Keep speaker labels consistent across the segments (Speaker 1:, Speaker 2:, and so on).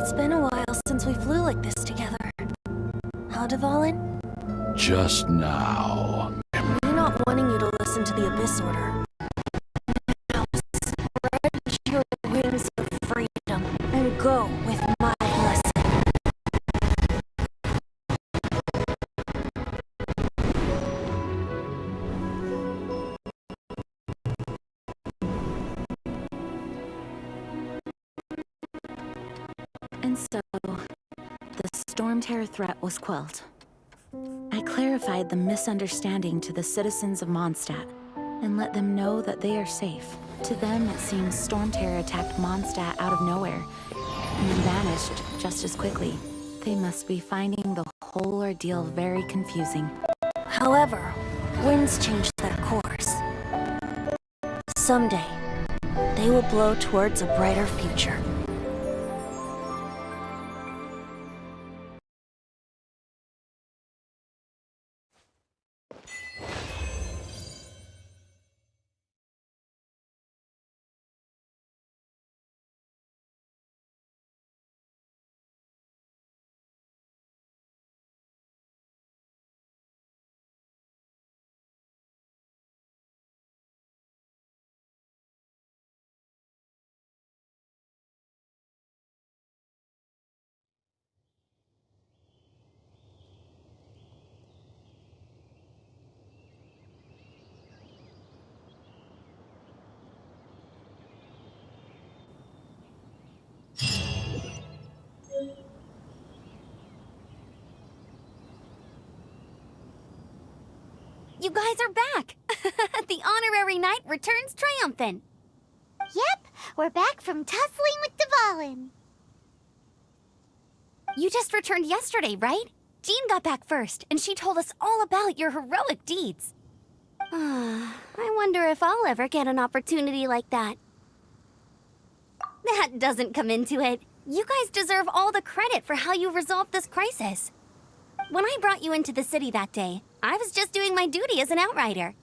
Speaker 1: It's been a while since we flew like this together. How, Dvalin?
Speaker 2: Just now.
Speaker 1: Me not wanting you to listen to the Abyss Order. Now spread your wings of freedom and go with my blessing.
Speaker 3: And so, the Storm Terror threat was quelled. I clarified the misunderstanding to the citizens of Mondstadt, and let them know that they are safe. To them, it seems Storm Terror attacked Mondstadt out of nowhere, and then vanished just as quickly. They must be finding the whole ordeal very confusing.
Speaker 1: However, winds change their course. Someday, they will blow towards a brighter future.
Speaker 4: You guys are back! The honorary knight returns triumphant.
Speaker 5: Yep, we're back from tussling with Dvalin.
Speaker 4: You just returned yesterday, right? Jean got back first, and she told us all about your heroic deeds. I wonder if I'll ever get an opportunity like that. That doesn't come into it. You guys deserve all the credit for how you resolved this crisis. When I brought you into the city that day, I was just doing my duty as an outrider.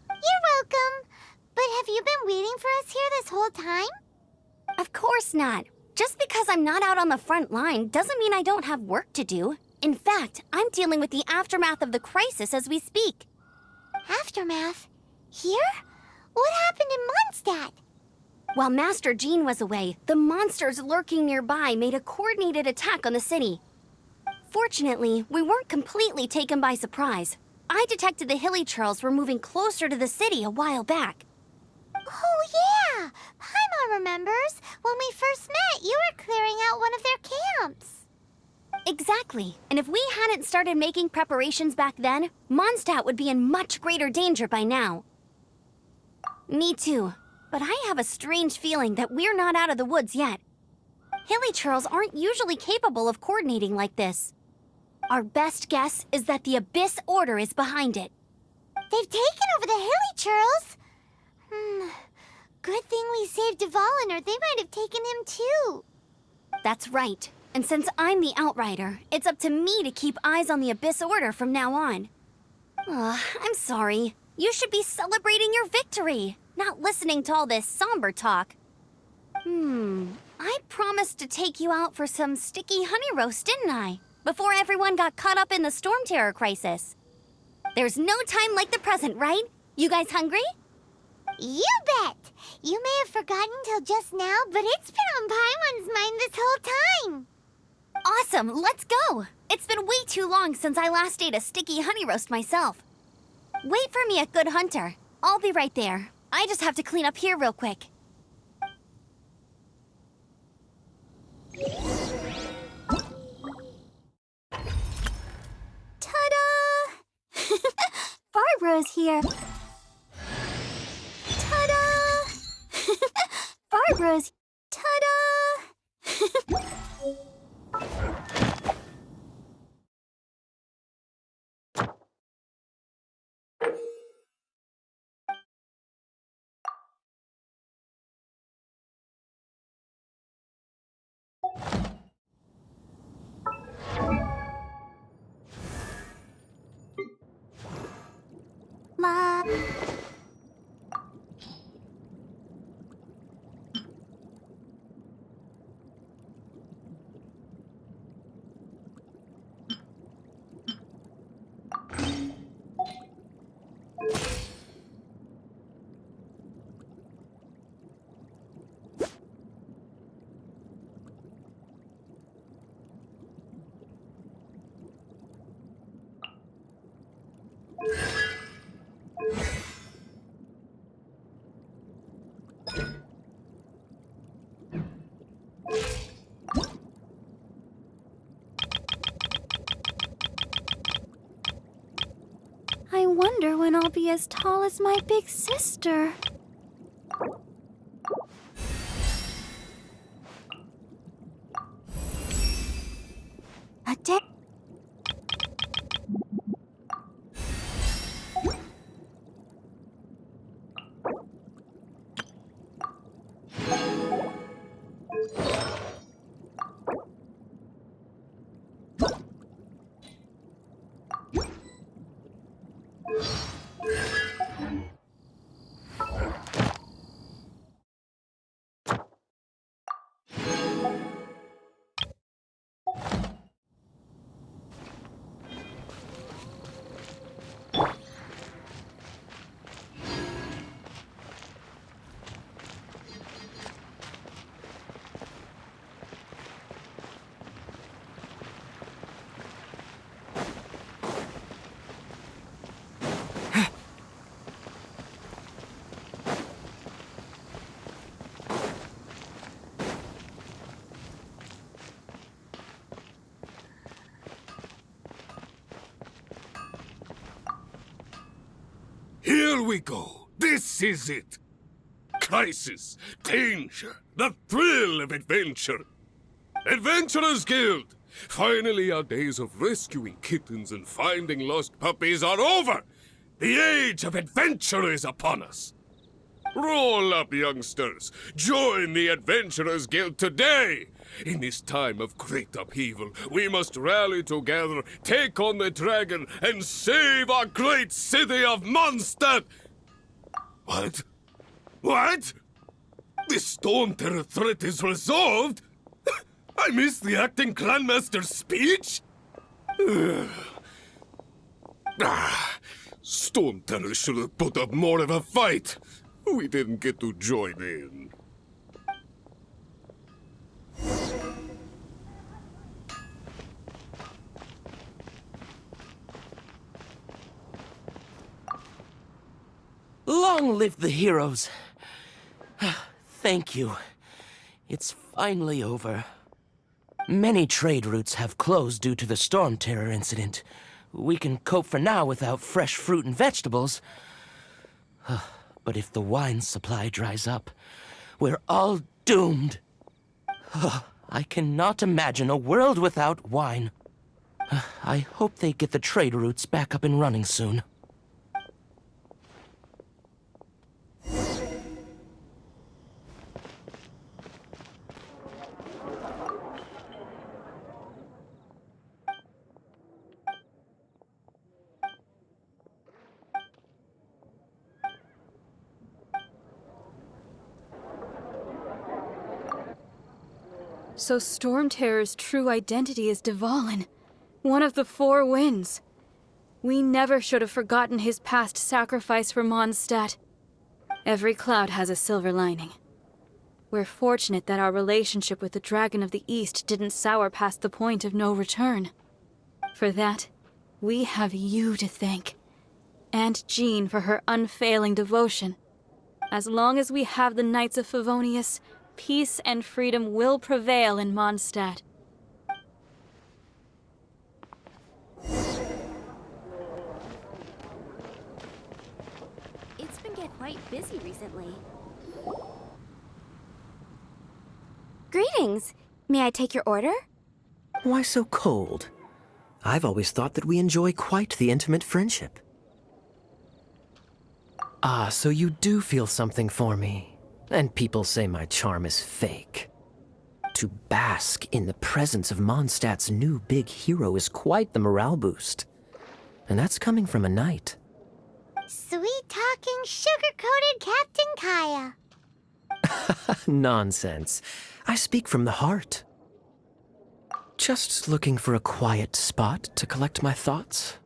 Speaker 5: You're welcome. But have you been waiting for us here this whole time?
Speaker 4: Of course not. Just because I'm not out on the front line doesn't mean I don't have work to do. In fact, I'm dealing with the aftermath of the crisis as we speak.
Speaker 5: Aftermath? Here? What happened in Mondstadt?
Speaker 4: While Master Jean was away, the monsters lurking nearby made a coordinated attack on the city. Fortunately, we weren't completely taken by surprise. I detected the Hilly Churls were moving closer to the city a while back.
Speaker 5: Oh yeah! Paimon remembers. When we first met, you were clearing out one of their camps.
Speaker 4: Exactly. And if we hadn't started making preparations back then, Mondstadt would be in much greater danger by now. Me too. But I have a strange feeling that we're not out of the woods yet. Hilly Churls aren't usually capable of coordinating like this. Our best guess is that the Abyss Order is behind it.
Speaker 5: They've taken over the Hilly Churls? Good thing we saved Dvalin, or they might have taken him too.
Speaker 4: That's right. And since I'm the Outrider, it's up to me to keep eyes on the Abyss Order from now on. I'm sorry. You should be celebrating your victory, not listening to all this somber talk. I promised to take you out for some sticky honey roast, didn't I? Before everyone got caught up in the Storm Terror crisis. There's no time like the present, right? You guys hungry?
Speaker 5: You bet! You may have forgotten till just now, but it's been on Paimon's mind this whole time.
Speaker 4: Awesome, let's go! It's been way too long since I last ate a sticky honey roast myself. Wait for me at Good Hunter. I'll be right there. I just have to clean up here real quick.
Speaker 5: Ta-da! Barbara's here. Ta-da! Barbara's... Ta-da! Ma...
Speaker 1: wonder when I'll be as tall as my big sister. A day.
Speaker 6: Here we go. This is it. Crisis, danger, the thrill of adventure. Adventurers Guild! Finally, our days of rescuing kittens and finding lost puppies are over. The age of adventure is upon us. Roll up, youngsters. Join the Adventurers Guild today. In this time of great upheaval, we must rally together, take on the dragon, and save our great city of Mondstadt! What? What? The Storm Terror threat is resolved? I missed the acting Clanmaster's speech? Storm Terror should have put up more of a fight. We didn't get to join in.
Speaker 7: Long live the heroes. Thank you. It's finally over. Many trade routes have closed due to the Storm Terror incident. We can cope for now without fresh fruit and vegetables. But if the wine supply dries up, we're all doomed. I cannot imagine a world without wine. I hope they get the trade routes back up and running soon.
Speaker 1: So Storm Terror's true identity is Dvalin, one of the Four Winds. We never should have forgotten his past sacrifice for Mondstadt. Every cloud has a silver lining. We're fortunate that our relationship with the Dragon of the East didn't sour past the point of no return. For that, we have you to thank. And Jean for her unfailing devotion. As long as we have the Knights of Favonius, peace and freedom will prevail in Mondstadt.
Speaker 4: It's been getting quite busy recently. Greetings. May I take your order?
Speaker 8: Why so cold? I've always thought that we enjoy quite the intimate friendship. Ah, so you do feel something for me. And people say my charm is fake. To bask in the presence of Mondstadt's new big hero is quite the morale boost. And that's coming from a knight.
Speaker 5: Sweet-talking, sugar-coated Captain Kaya.
Speaker 8: Nonsense. I speak from the heart. Just looking for a quiet spot to collect my thoughts.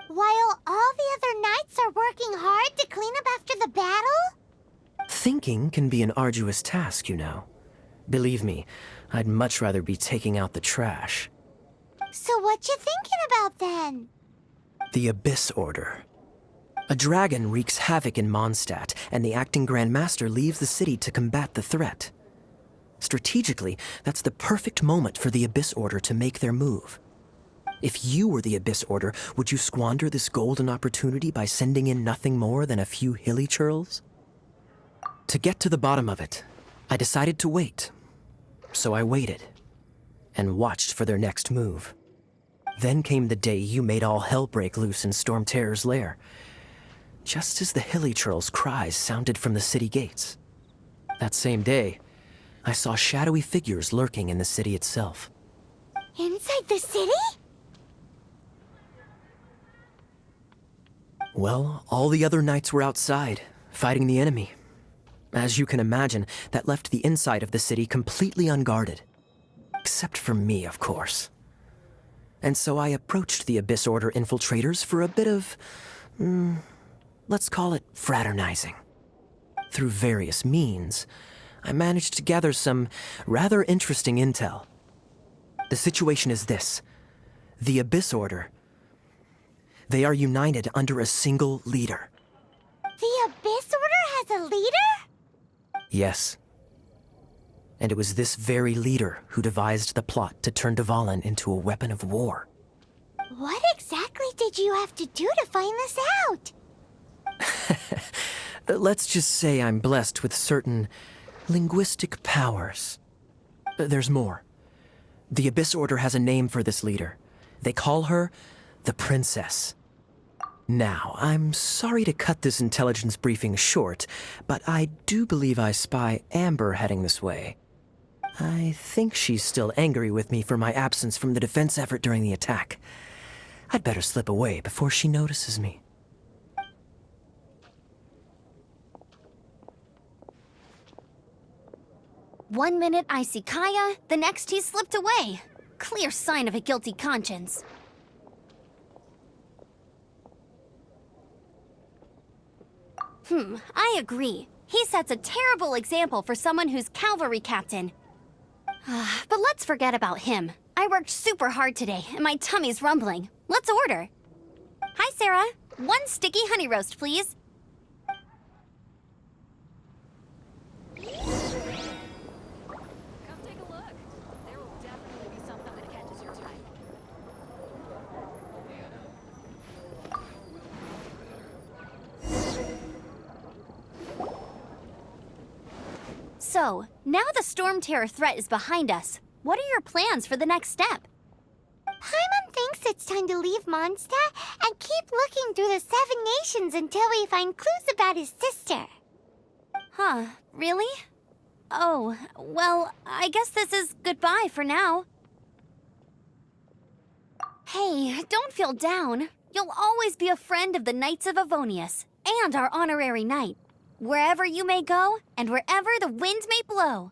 Speaker 5: While all the other knights are working hard to clean up after the battle?
Speaker 8: Thinking can be an arduous task, you know. Believe me, I'd much rather be taking out the trash.
Speaker 5: So what you thinking about then?
Speaker 8: The Abyss Order. A dragon wreaks havoc in Mondstadt, and the acting Grand Master leaves the city to combat the threat. Strategically, that's the perfect moment for the Abyss Order to make their move. If you were the Abyss Order, would you squander this golden opportunity by sending in nothing more than a few hilly churls? To get to the bottom of it, I decided to wait. So I waited, and watched for their next move. Then came the day you made all hell break loose in Storm Terror's lair, just as the hilly churls' cries sounded from the city gates. That same day, I saw shadowy figures lurking in the city itself.
Speaker 5: Inside the city?
Speaker 8: Well, all the other knights were outside, fighting the enemy. As you can imagine, that left the inside of the city completely unguarded. Except for me, of course. And so I approached the Abyss Order infiltrators for a bit of, let's call it fraternizing. Through various means, I managed to gather some rather interesting intel. The situation is this. The Abyss Order, they are united under a single leader.
Speaker 5: The Abyss Order has a leader?
Speaker 8: Yes. And it was this very leader who devised the plot to turn Dvalin into a weapon of war.
Speaker 5: What exactly did you have to do to find this out?
Speaker 8: Let's just say I'm blessed with certain linguistic powers. There's more. The Abyss Order has a name for this leader. They call her the Princess. Now, I'm sorry to cut this intelligence briefing short, but I do believe I spy Amber heading this way. I think she's still angry with me for my absence from the defense effort during the attack. I'd better slip away before she notices me.
Speaker 4: One minute I see Kaya, the next he slipped away. Clear sign of a guilty conscience. I agree. He sets a terrible example for someone who's cavalry captain. But let's forget about him. I worked super hard today, and my tummy's rumbling. Let's order. Hi, Sarah. 1 sticky honey roast, please.
Speaker 1: Come take a look. There will definitely be something that catches your eye.
Speaker 4: So, now the Storm Terror threat is behind us. What are your plans for the next step?
Speaker 5: Paimon thinks it's time to leave Mondstadt and keep looking through the 7 nations until we find clues about his sister.
Speaker 4: Huh, really? Oh, well, I guess this is goodbye for now. Hey, don't feel down. You'll always be a friend of the Knights of Avonius, and our honorary knight. Wherever you may go, and wherever the wind may blow.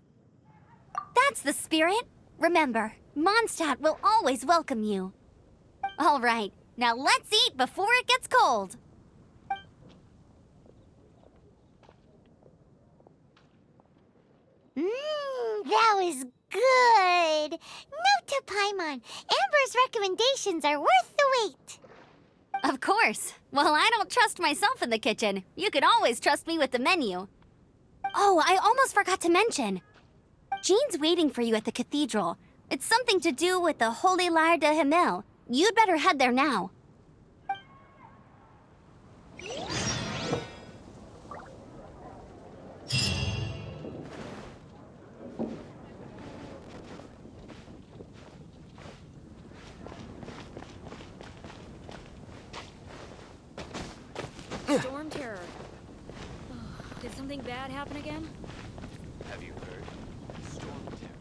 Speaker 4: That's the spirit. Remember, Mondstadt will always welcome you. All right, now let's eat before it gets cold.
Speaker 5: That was good. Note to Paimon, Amber's recommendations are worth the wait.
Speaker 4: Of course. Well, I don't trust myself in the kitchen. You can always trust me with the menu. Oh, I almost forgot to mention. Jean's waiting for you at the cathedral. It's something to do with the Holy Lyre de Himmel. You'd better head there now.
Speaker 1: Storm Terror. Did something bad happen again?
Speaker 2: Have you heard? Storm Terror.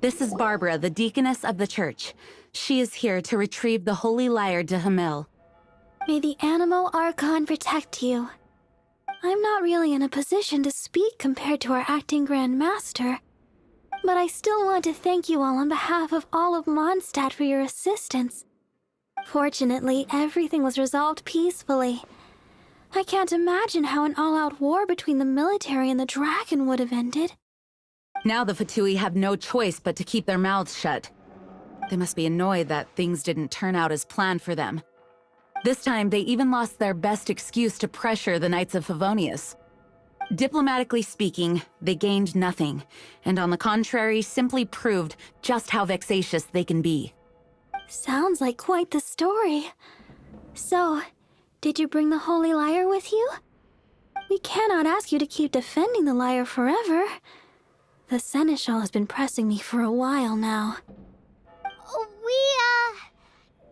Speaker 3: This is Barbara, the deaconess of the church. She is here to retrieve the holy lyre de Hamel.
Speaker 5: May the Animo Archon protect you. I'm not really in a position to speak compared to our acting Grand Master, but I still want to thank you all on behalf of all of Mondstadt for your assistance. Fortunately, everything was resolved peacefully. I can't imagine how an all-out war between the military and the dragon would have ended.
Speaker 3: Now the Fatui have no choice but to keep their mouths shut. They must be annoyed that things didn't turn out as planned for them. This time, they even lost their best excuse to pressure the Knights of Favonius. Diplomatically speaking, they gained nothing, and on the contrary, simply proved just how vexatious they can be.
Speaker 5: Sounds like quite the story. So, did you bring the Holy Lyre with you? We cannot ask you to keep defending the lyre forever. The Seneschal has been pressing me for a while now. We,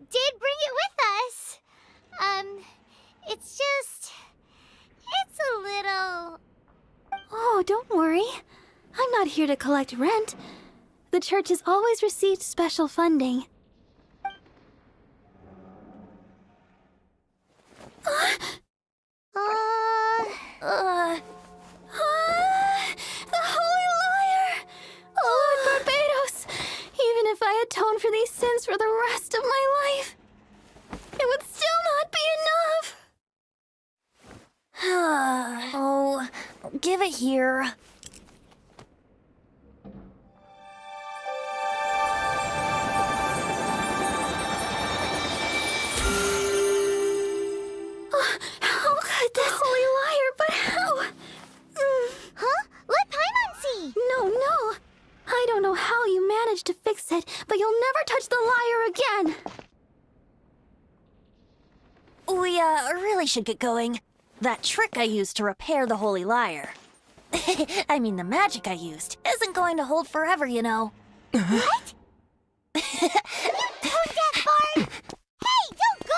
Speaker 5: did bring it with us. It's a little... Oh, don't worry. I'm not here to collect rent. The church has always received special funding. The Holy Lyre! Lord Barbados! Even if I atoned for these sins for the rest of my life, it would still not be enough!
Speaker 4: Oh, give it here.
Speaker 5: How could this Holy Lyre, but how? Huh? Let Paimon see! No. I don't know how you managed to fix it, but you'll never touch the lyre again!
Speaker 4: We, really should get going. That trick I used to repair the Holy Lyre. I mean, the magic I used isn't going to hold forever, you know.
Speaker 5: What? Tone deaf, Bard! Hey, don't go!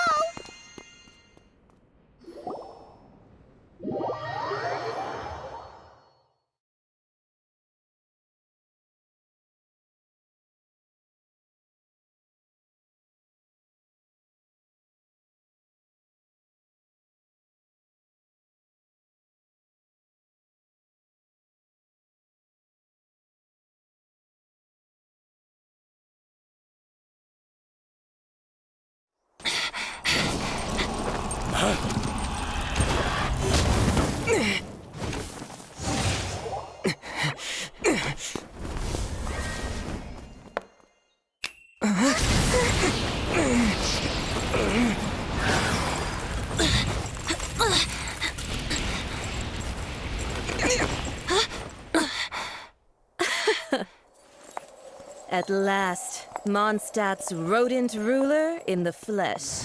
Speaker 9: At last, Mondstadt's rodent ruler in the flesh.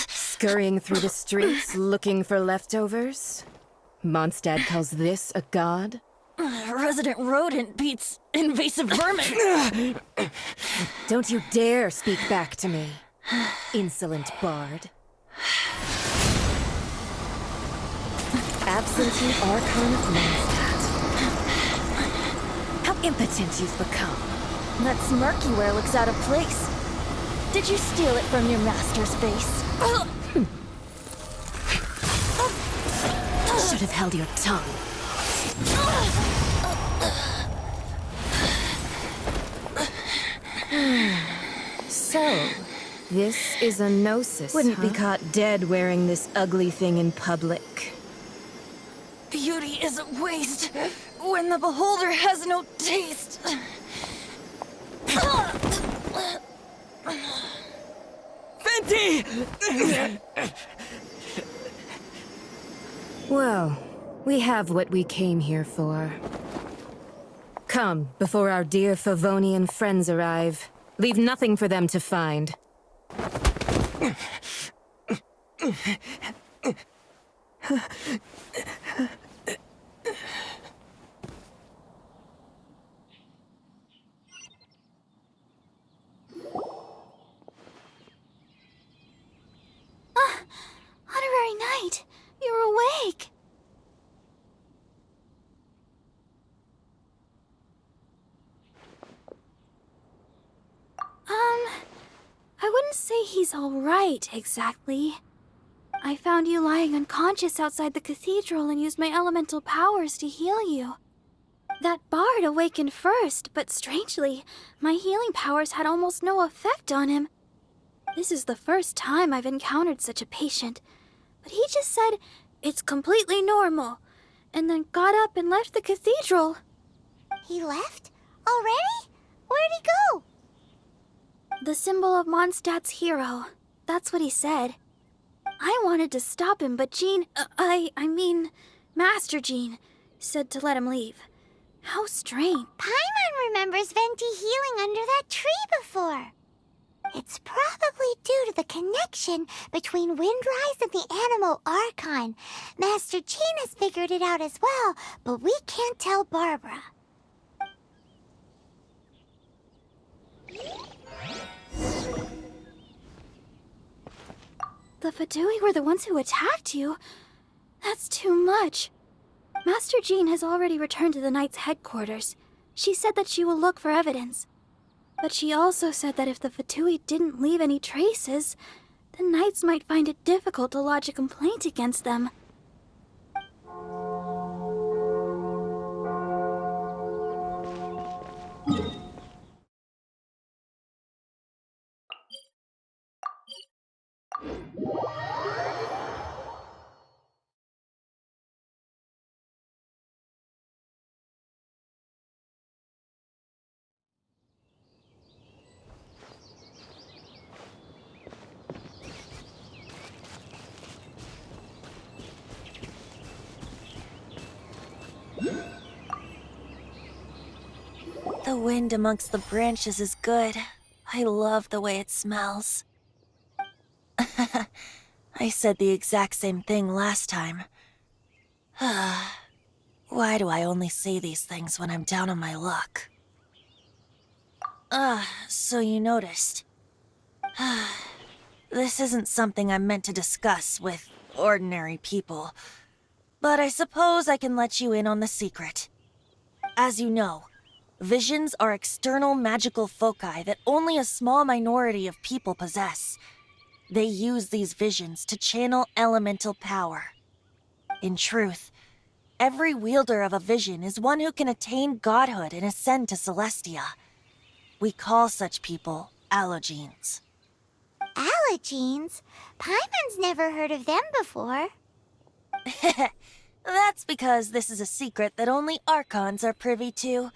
Speaker 9: Scurrying through the streets looking for leftovers? Mondstadt calls this a god?
Speaker 4: Resident rodent beats invasive vermin.
Speaker 9: Don't you dare speak back to me, insolent bard. Absentee Archon of Mondstadt. How impotent you've become.
Speaker 4: That smirk you wear looks out of place. Did you steal it from your master's face?
Speaker 9: Should have held your tongue. So, this is a gnosis, Wouldn't be caught dead wearing this ugly thing in public.
Speaker 4: Beauty is a waste when the beholder has no taste.
Speaker 7: Fenty!
Speaker 9: Well, we have what we came here for. Come, before our dear Favonian friends arrive. Leave nothing for them to find.
Speaker 5: Honorary Knight, you're awake! wouldn't say he's alright, exactly. I found you lying unconscious outside the cathedral and used my elemental powers to heal you. That bard awakened first, but strangely, my healing powers had almost no effect on him. This is the first time I've encountered such a patient, but he just said it's completely normal, and then got up and left the cathedral.
Speaker 4: He left? Already? Where'd he go?
Speaker 5: The symbol of Mondstadt's hero. That's what he said. I wanted to stop him, but Master Jean, said to let him leave. How strange.
Speaker 4: Paimon remembers Venti healing under that tree before. It's probably due to the connection between Windrise and the Animal Archon. Master Jean has figured it out as well, but we can't tell Barbara.
Speaker 5: The Fatui were the ones who attacked you? That's too much. Master Jean has already returned to the Knight's headquarters. She said that she will look for evidence. But she also said that if the Fatui didn't leave any traces, the Knights might find it difficult to lodge a complaint against them.
Speaker 3: The wind amongst the branches is good. I love the way it smells. I said the exact same thing last time. Why do I only say these things when I'm down on my luck? So you noticed. This isn't something I'm meant to discuss with ordinary people, but I suppose I can let you in on the secret. As you know, visions are external magical foci that only a small minority of people possess. They use these visions to channel elemental power. In truth, every wielder of a vision is one who can attain godhood and ascend to Celestia. We call such people allogenes.
Speaker 4: Allogenes? Paimon's never heard of them before.
Speaker 3: That's because this is a secret that only Archons are privy to.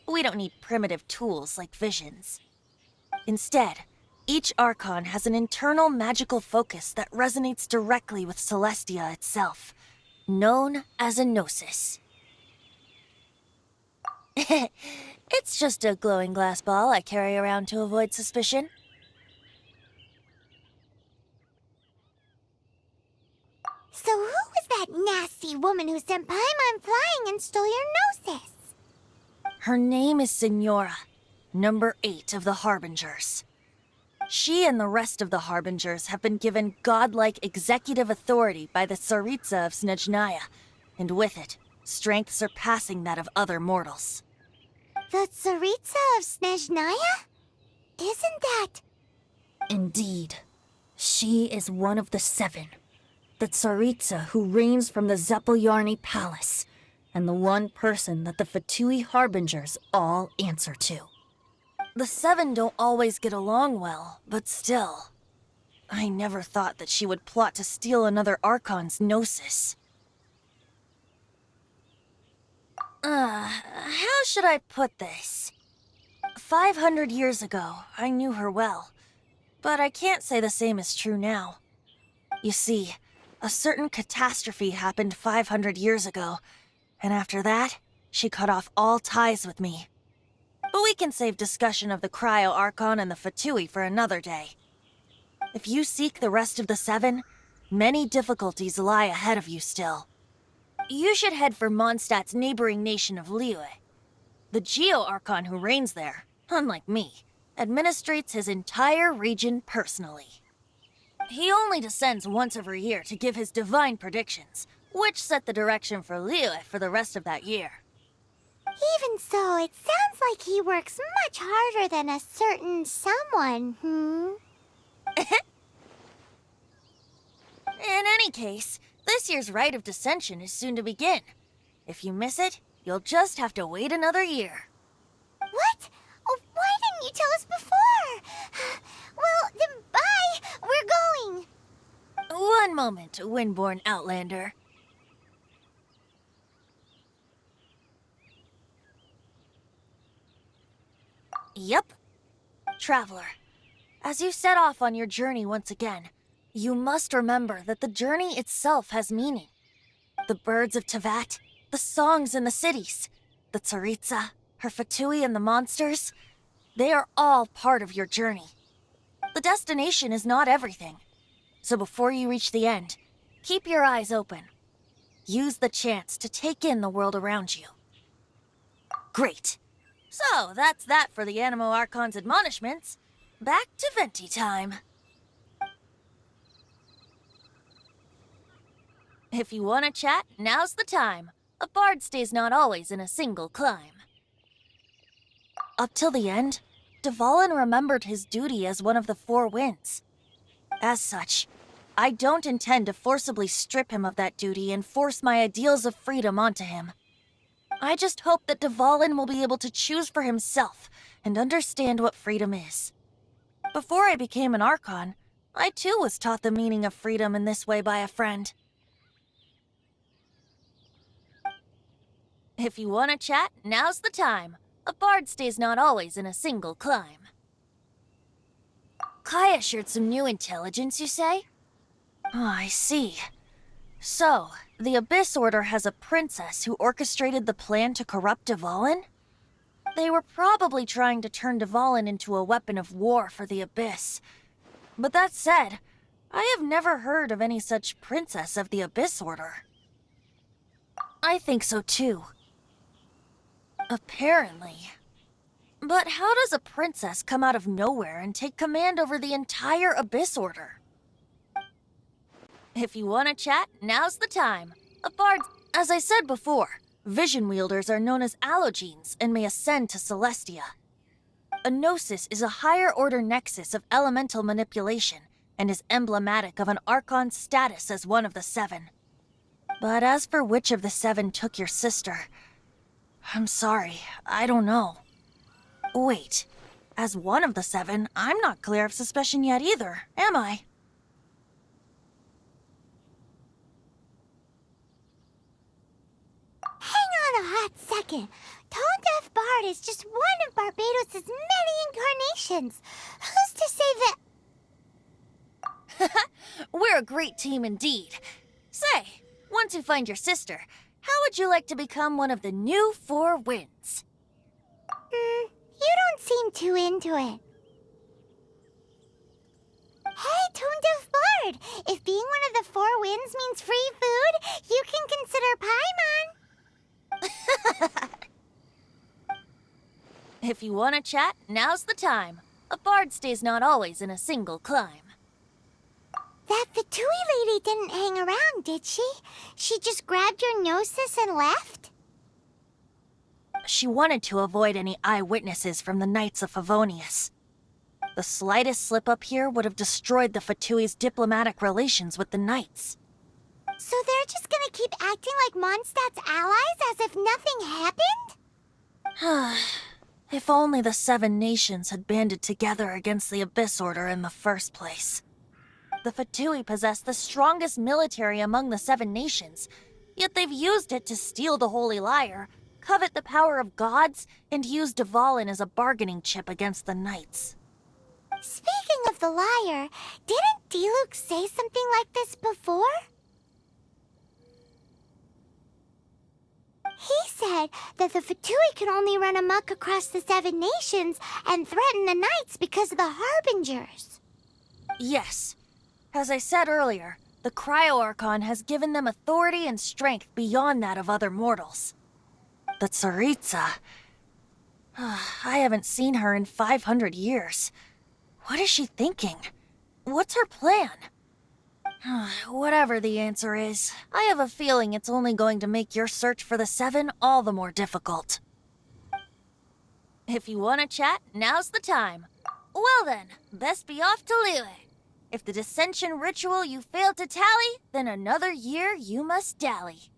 Speaker 3: We don't need primitive tools like visions. Instead, each Archon has an internal magical focus that resonates directly with Celestia itself, known as a gnosis. It's just a glowing glass ball I carry around to avoid suspicion.
Speaker 4: So who was that nasty woman who sent Paimon flying and stole your gnosis?
Speaker 3: Her name is Signora, number 8 of the Harbingers. She and the rest of the Harbingers have been given godlike executive authority by the Tsaritsa of Snezhnaya, and with it, strength surpassing that of other mortals.
Speaker 4: The Tsaritsa of Snezhnaya? Isn't that...
Speaker 3: Indeed. She is one of the 7. The Tsaritsa who reigns from the Zepelyarny Palace, and the one person that the Fatui Harbingers all answer to. The 7 don't always get along well, but still. I never thought that she would plot to steal another Archon's gnosis. How should I put this? 500 years ago, I knew her well, but I can't say the same is true now. You see, a certain catastrophe happened 500 years ago, and after that, she cut off all ties with me. But we can save discussion of the Cryo Archon and the Fatui for another day. If you seek the rest of the 7, many difficulties lie ahead of you still. You should head for Mondstadt's neighboring nation of Liyue. The Geo Archon who reigns there, unlike me, administrates his entire region personally. He only descends once every year to give his divine predictions, which set the direction for Liyue for the rest of that year.
Speaker 4: Even so, it sounds like he works much harder than a certain someone,
Speaker 10: In any case, this year's Rite of Descension is soon to begin. If you miss it, you'll just have to wait another year.
Speaker 4: What? Oh, why didn't you tell us before? Well, then bye! We're going!
Speaker 10: One moment, Windborn Outlander. Yep. Traveler, as you set off on your journey once again, you must remember that the journey itself has meaning. The birds of Tevat, the songs in the cities, the Tsaritsa, her Fatui and the monsters, they are all part of your journey. The destination is not everything. So before you reach the end, keep your eyes open. Use the chance to take in the world around you. Great. So, that's that for the Animo Archon's admonishments. Back to Venti time. If you want to chat, now's the time. A bard stays not always in a single climb. Up till the end, Dvalin remembered his duty as one of the Four Winds. As such, I don't intend to forcibly strip him of that duty and force my ideals of freedom onto him. I just hope that Dvalin will be able to choose for himself and understand what freedom is. Before I became an Archon, I too was taught the meaning of freedom in this way by a friend. If you want to chat, now's the time. A bard stays not always in a single climb. Kaya shared some new intelligence, you say? Oh, I see. So, the Abyss Order has a princess who orchestrated the plan to corrupt Dvalin? They were probably trying to turn Dvalin into a weapon of war for the Abyss. But that said, I have never heard of any such princess of the Abyss Order. I think so too. Apparently. But how does a princess come out of nowhere and take command over the entire Abyss Order? If you want to chat, now's the time. A bard... As I said before, vision wielders are known as allogenes and may ascend to Celestia. A gnosis is a higher order nexus of elemental manipulation and is emblematic of an Archon's status as one of the Seven. But as for which of the Seven took your sister, I'm sorry, I don't know. Wait, as one of the Seven, I'm not clear of suspicion yet either, am I?
Speaker 4: Hang on a hot second. Tone Deaf Bard is just one of Barbados' many incarnations. Who's to say that...
Speaker 10: We're a great team indeed. Say, once you find your sister, how would you like to become one of the new Four Winds?
Speaker 4: You don't seem too into it. Hey, Tone Deaf Bard! If being one of the Four Winds means free food, you can consider Paimon.
Speaker 10: If you want to chat, now's the time. A bard stays not always in a single climb.
Speaker 4: That Fatui lady didn't hang around, did she? She just grabbed your gnosis and left?
Speaker 10: She wanted to avoid any eyewitnesses from the Knights of Favonius. The slightest slip-up here would have destroyed the Fatui's diplomatic relations with the Knights.
Speaker 4: So they're just gonna keep acting like Mondstadt's allies as if nothing happened?
Speaker 10: If only the Seven Nations had banded together against the Abyss Order in the first place. The Fatui possess the strongest military among the Seven Nations, yet they've used it to steal the Holy Lyre, covet the power of gods, and use Dvalin as a bargaining chip against the Knights.
Speaker 4: Speaking of the lyre, didn't Diluc say something like this before? He said that the Fatui could only run amok across the Seven Nations and threaten the Knights because of the Harbingers.
Speaker 10: Yes. As I said earlier, the Cryo-Archon has given them authority and strength beyond that of other mortals. The Tsaritsa... I haven't seen her in 500 years. What is she thinking? What's her plan? Whatever the answer is, I have a feeling it's only going to make your search for the Seven all the more difficult. If you want to chat, now's the time. Well then, best be off to Liyue. If the dissension ritual you failed to tally, then another year you must dally.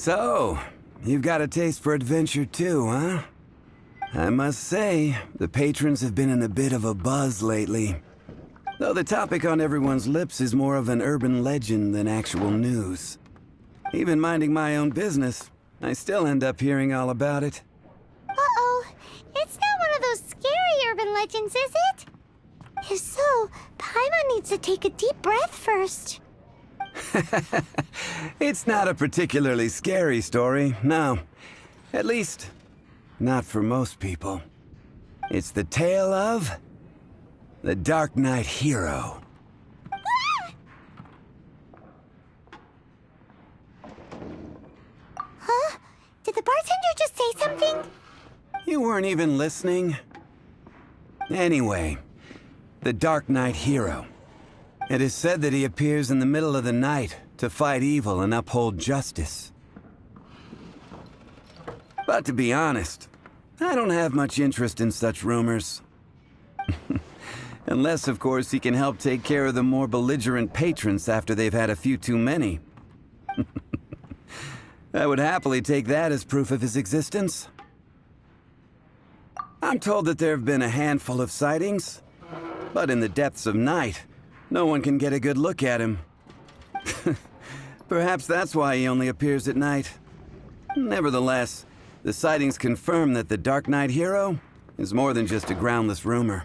Speaker 11: So, you've got a taste for adventure too, huh? I must say, the patrons have been in a bit of a buzz lately. Though the topic on everyone's lips is more of an urban legend than actual news. Even minding my own business, I still end up hearing all about it.
Speaker 5: Uh-oh. It's not one of those scary urban legends, is it? If so, Paimon needs to take a deep breath first.
Speaker 11: It's not a particularly scary story, no. At least, not for most people. It's the tale of the Dark Knight Hero.
Speaker 5: Huh? Did the bartender just say something?
Speaker 11: You weren't even listening? Anyway, the Dark Knight Hero. It is said that he appears in the middle of the night to fight evil and uphold justice. But to be honest, I don't have much interest in such rumors. Unless, of course, he can help take care of the more belligerent patrons after they've had a few too many. I would happily take that as proof of his existence. I'm told that there have been a handful of sightings, but in the depths of night, no one can get a good look at him. Perhaps that's why he only appears at night. Nevertheless, the sightings confirm that the Dark Knight Hero is more than just a groundless rumor.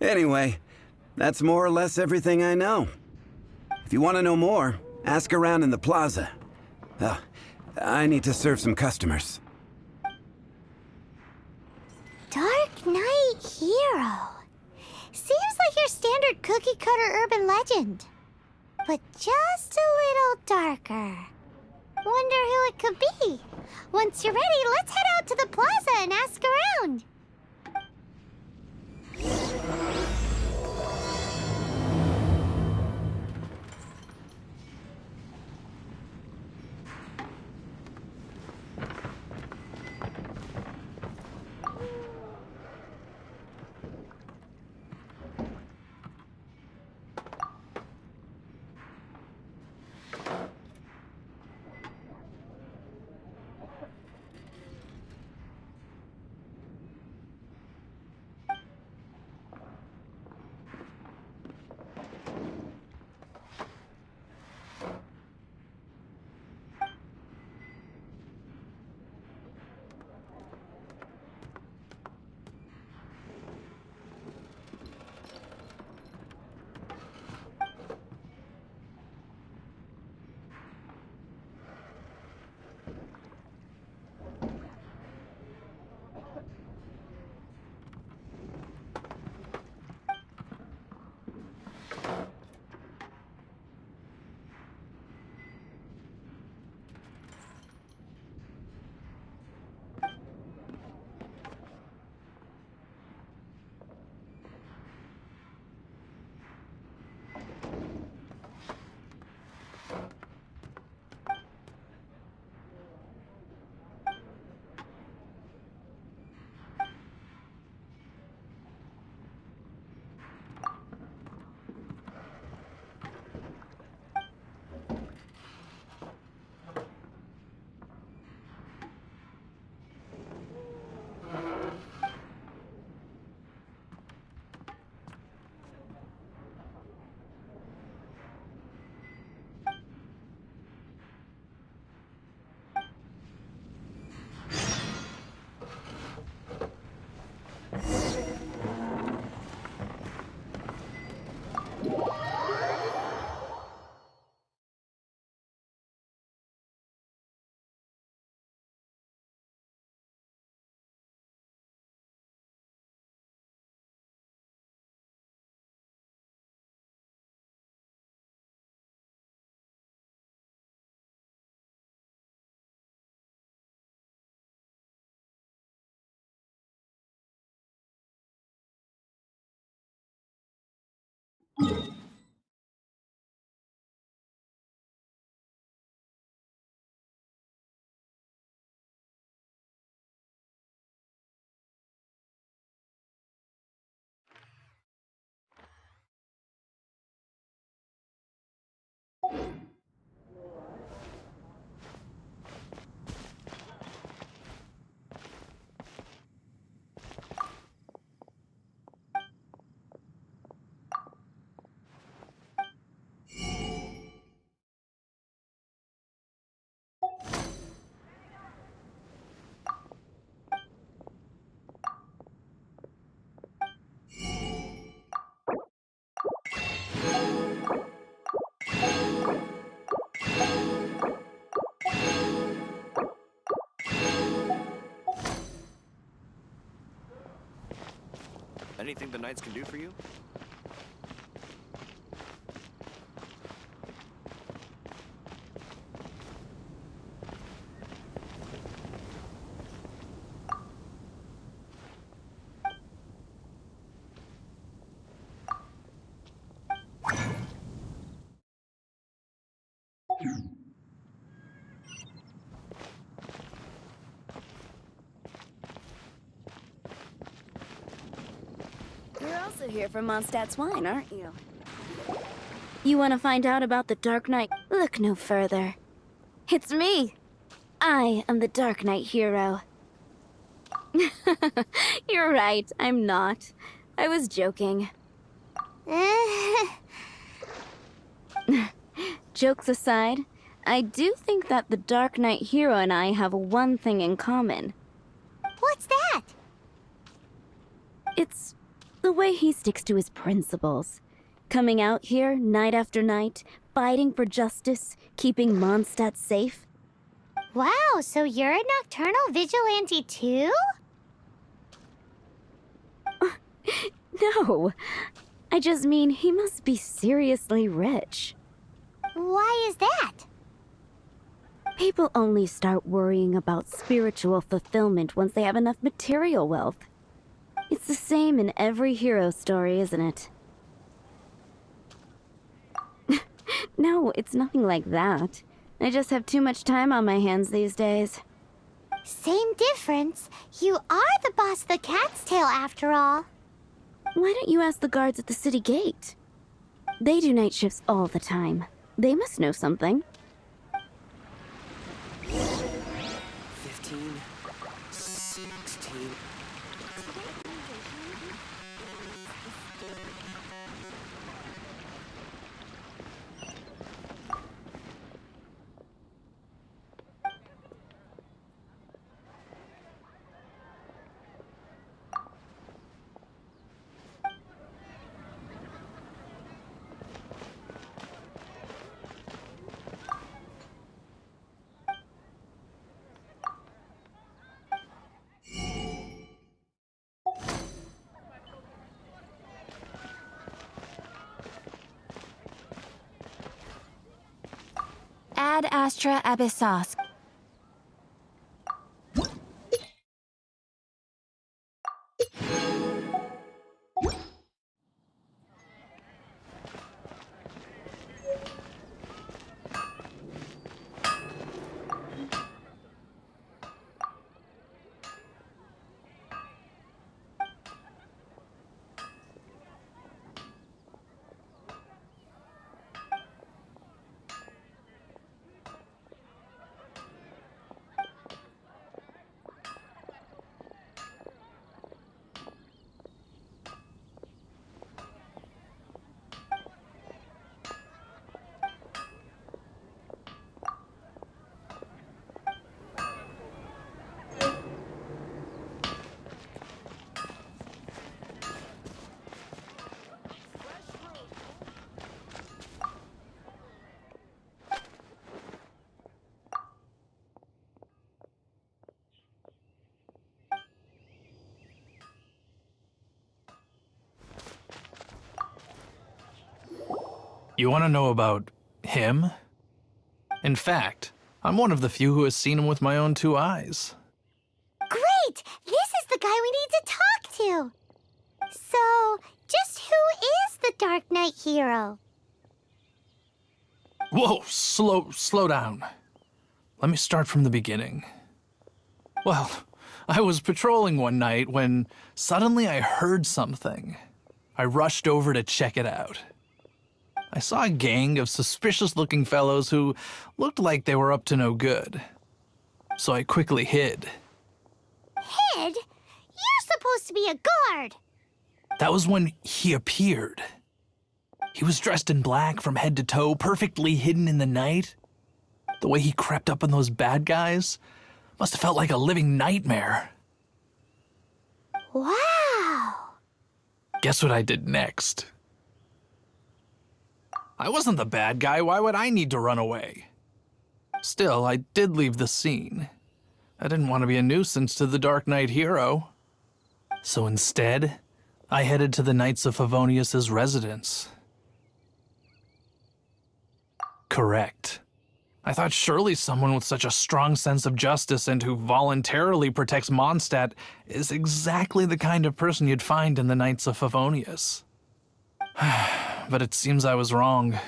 Speaker 11: Anyway, that's more or less everything I know. If you want to know more, ask around in the plaza. I need to serve some customers.
Speaker 5: Dark Knight Hero. Seems like your standard cookie-cutter urban legend. But just a little darker. Wonder who it could be. Once you're ready, let's head out to the plaza and ask around.
Speaker 2: Anything the Knights can do for you?
Speaker 4: You're also here for Mondstad's wine, aren't you? You want to find out about the Dark Knight? Look no further. It's me. I am the Dark Knight hero. You're right, I'm not. I was joking. Jokes aside, I do think that the Dark Knight hero and I have one thing in common.
Speaker 5: What's that?
Speaker 4: It's the way he sticks to his principles. Coming out here night after night, fighting for justice, keeping Mondstadt safe.
Speaker 5: Wow, so you're a nocturnal vigilante too?
Speaker 4: No, I just mean he must be seriously rich.
Speaker 5: Why is that?
Speaker 4: People only start worrying about spiritual fulfillment once they have enough material wealth. It's the same in every hero story, isn't it? No, it's nothing like that. I just have too much time on my hands these days.
Speaker 5: Same difference. You are the boss of the Cat's Tail after all.
Speaker 4: Why don't you ask the guards at the city gate? They do night shifts all the time. They must know something.
Speaker 7: 15, 16.
Speaker 3: Ad Astra Abyssos.
Speaker 12: You want to know about him? In fact, I'm one of the few who has seen him with my own 2 eyes.
Speaker 5: Great! This is the guy we need to talk to. So, just who is the Dark Knight hero?
Speaker 12: Whoa, slow down. Let me start from the beginning. Well, I was patrolling one night when suddenly I heard something. I rushed over to check it out. I saw a gang of suspicious-looking fellows who looked like they were up to no good. So I quickly hid.
Speaker 5: Hid? You're supposed to be a guard.
Speaker 12: That was when he appeared. He was dressed in black from head to toe, perfectly hidden in the night. The way he crept up on those bad guys must have felt like a living nightmare.
Speaker 5: Wow.
Speaker 12: Guess what I did next? I wasn't the bad guy. Why would I need to run away? Still, I did leave the scene. I didn't want to be a nuisance to the Dark Knight hero. So instead, I headed to the Knights of Favonius's residence. Correct. I thought surely someone with such a strong sense of justice and who voluntarily protects Mondstadt is exactly the kind of person you'd find in the Knights of Favonius. But it seems I was wrong.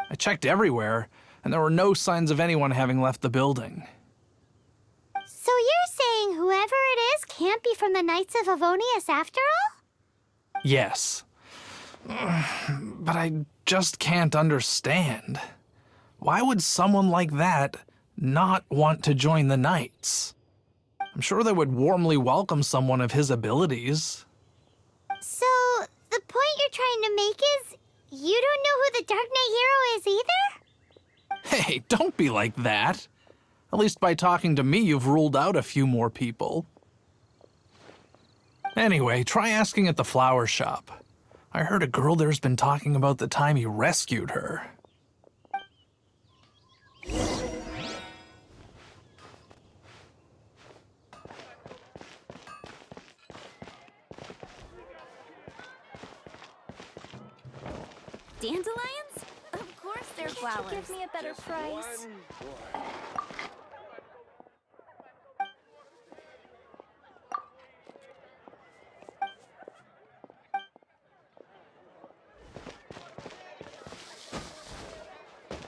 Speaker 12: I checked everywhere, and there were no signs of anyone having left the building.
Speaker 13: So you're saying whoever it is can't be from the Knights of Favonius after all?
Speaker 12: Yes. But I just can't understand. Why would someone like that not want to join the Knights? I'm sure they would warmly welcome someone of his abilities.
Speaker 13: So, the point you're trying to make is you don't know who the Dark Knight hero is either?
Speaker 12: Hey, don't be like that. At least by talking to me, you've ruled out a few more people. Anyway, try asking at the flower shop. I heard a girl there's been talking about the time you rescued her.
Speaker 4: Dandelions? Of course they're flowers.
Speaker 5: Give me a better price.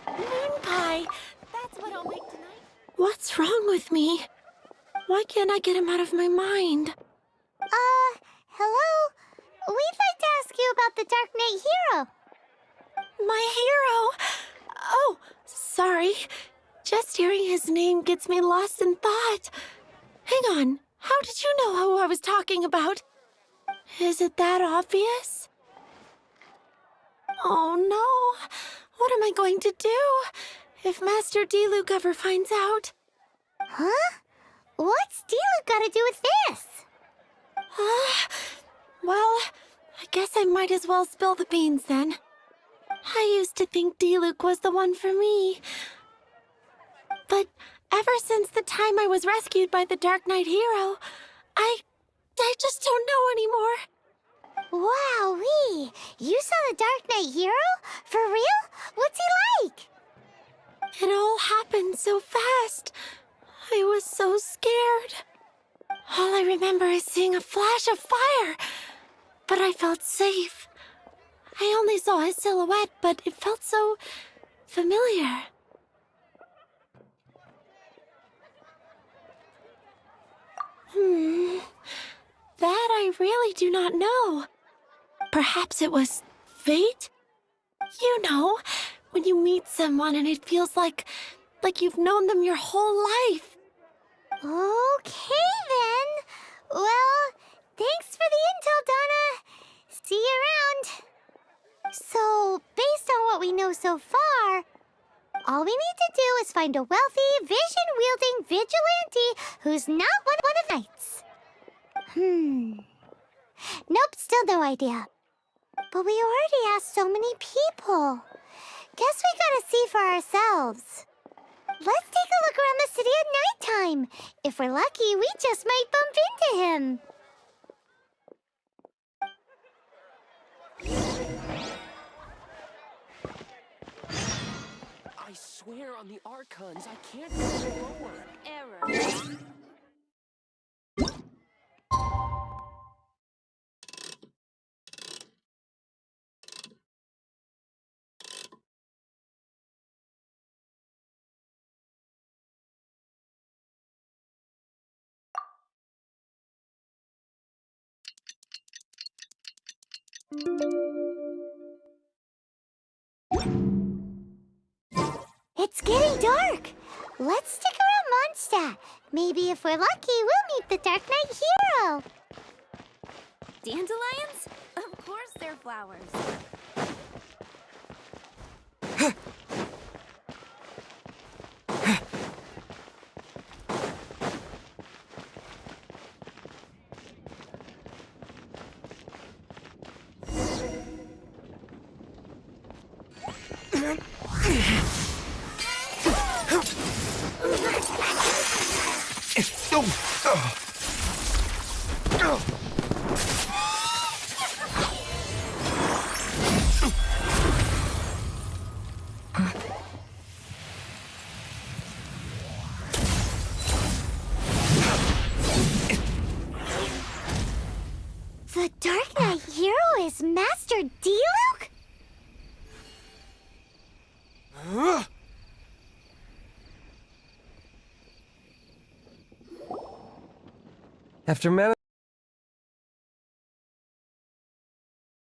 Speaker 14: Moon pie.
Speaker 4: That's what I'll make tonight.
Speaker 14: What's wrong with me? Why can't I get him out of my mind?
Speaker 13: Hello? We'd like to ask you about the Dark Knight hero.
Speaker 14: My hero? Oh, sorry. Just hearing his name gets me lost in thought. Hang on. How did you know who I was talking about? Is it that obvious? Oh no. What am I going to do if Master Diluc ever finds out?
Speaker 13: Huh? What's Diluc got to do with this?
Speaker 14: Well, I guess I might as well spill the beans then. I used to think Diluc was the one for me. But ever since the time I was rescued by the Dark Knight hero, I just don't know anymore.
Speaker 13: Wowee! You saw the Dark Knight hero? For real? What's he like?
Speaker 14: It all happened so fast. I was so scared. All I remember is seeing a flash of fire, but I felt safe. I only saw his silhouette, but it felt so familiar. That I really do not know. Perhaps it was fate? You know, when you meet someone and it feels like you've known them your whole life.
Speaker 13: Okay then. Well, thanks for the intel, Donna. See you around. So, based on what we know so far, all we need to do is find a wealthy, vision-wielding vigilante who's not one of the knights. Nope, still no idea. But we already asked so many people. Guess we gotta see for ourselves. Let's take a look around the city at nighttime. If we're lucky, we just might bump into him.
Speaker 7: I swear on the Archons, I can't go lower.
Speaker 4: Error.
Speaker 13: It's getting dark. Let's stick around Mondstadt. Maybe if we're lucky, we'll meet the Dark Knight hero.
Speaker 4: Dandelions? Of course they're flowers.
Speaker 13: This Master Diluc?
Speaker 15: After managing